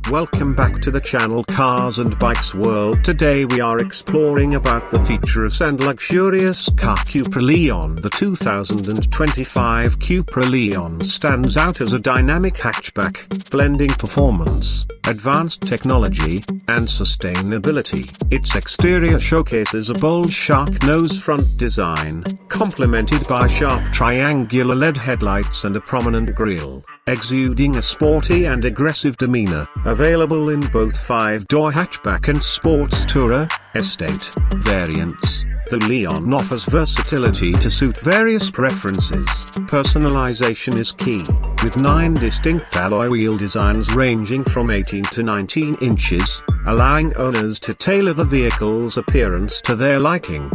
Welcome back to the channel Cars and Bikes World. Today we are exploring about the featurous and luxurious car Cupra Leon. The 2025 Cupra Leon stands out as a dynamic hatchback, blending performance, advanced technology, and sustainability. Its exterior showcases a bold shark nose front design, complemented by sharp triangular LED headlights and a prominent grille, exuding a sporty and aggressive demeanor. Available in both 5-door hatchback and sports tourer, estate variants, the Leon offers versatility to suit various preferences. Personalization is key, with 9 distinct alloy wheel designs ranging from 18 to 19 inches, allowing owners to tailor the vehicle's appearance to their liking.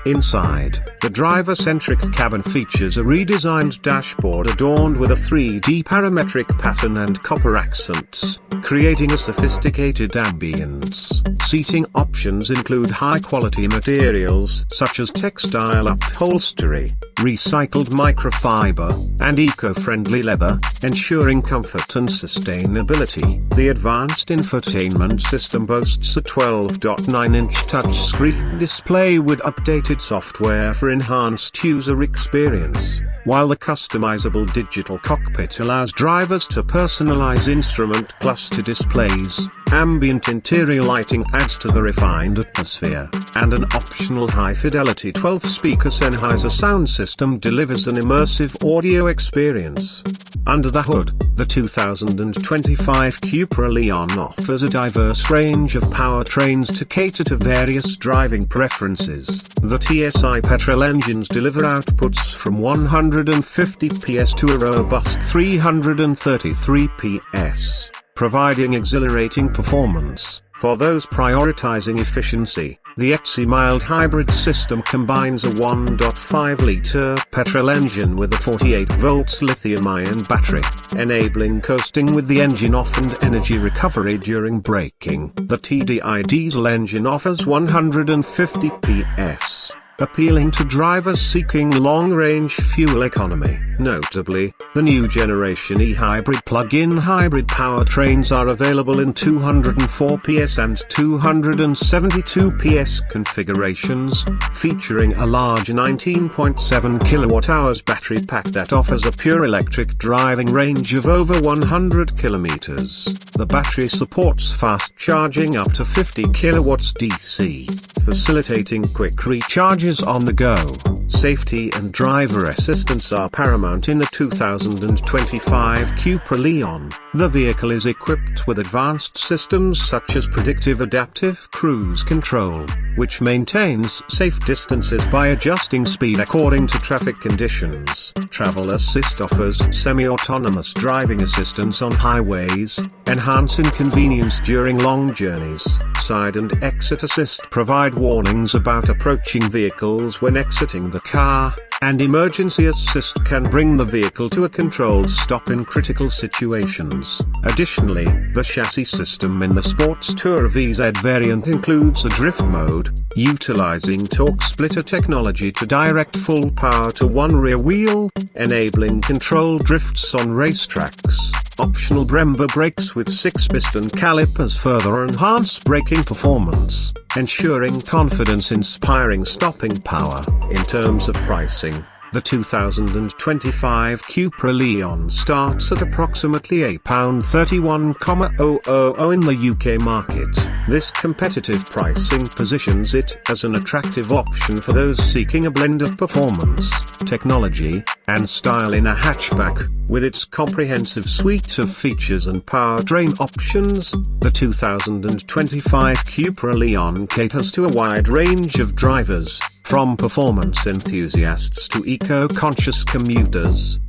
Inside, the driver-centric cabin features a redesigned dashboard adorned with a 3D parametric pattern and copper accents, creating a sophisticated ambience. Seating options include high-quality materials such as textile upholstery, recycled microfiber, and eco-friendly leather, ensuring comfort and sustainability. The advanced infotainment system boasts a 12.9-inch touchscreen display with updated software for enhanced user experience, while the customizable digital cockpit allows drivers to personalize instrument cluster displays. Ambient interior lighting adds to the refined atmosphere, and an optional high-fidelity 12-speaker Sennheiser sound system delivers an immersive audio experience. Under the hood, the 2025 Cupra Leon offers a diverse range of powertrains to cater to various driving preferences. The TSI petrol engines deliver outputs from 150 PS to a robust 333 PS, providing exhilarating performance. For those prioritizing efficiency, the XE mild hybrid system combines a 1.5-liter petrol engine with a 48-volt lithium-ion battery, enabling coasting with the engine off and energy recovery during braking. The TDI diesel engine offers 150 PS, appealing to drivers seeking long-range fuel economy. Notably, the new generation e-hybrid plug-in hybrid powertrains are available in 204 PS and 272 PS configurations, featuring a large 19.7 kWh battery pack that offers a pure electric driving range of over 100 kilometers. The battery supports fast charging up to 50 kilowatts DC, facilitating quick recharges on the go. Safety and driver assistance are paramount in the 2025 Cupra Leon. The vehicle is equipped with advanced systems such as predictive adaptive cruise control, which maintains safe distances by adjusting speed according to traffic conditions. Travel Assist offers semi-autonomous driving assistance on highways, enhancing convenience during long journeys. Side and Exit Assist provide warnings about approaching vehicles when exiting the car, and Emergency Assist can bring the vehicle to a controlled stop in critical situations. Additionally, the chassis system in the Sports Tourer VZ variant includes a drift mode, utilizing torque splitter technology to direct full power to one rear wheel, enabling controlled drifts on racetracks. Optional Brembo brakes with 6-piston calipers further enhance braking performance, ensuring confidence-inspiring stopping power. In terms of pricing, the 2025 Cupra Leon starts at approximately £31,000 in the UK market. This competitive pricing positions it as an attractive option for those seeking a blend of performance, technology, and style in a hatchback. With its comprehensive suite of features and powertrain options, the 2025 Cupra Leon caters to a wide range of drivers, from performance enthusiasts to eco-conscious commuters.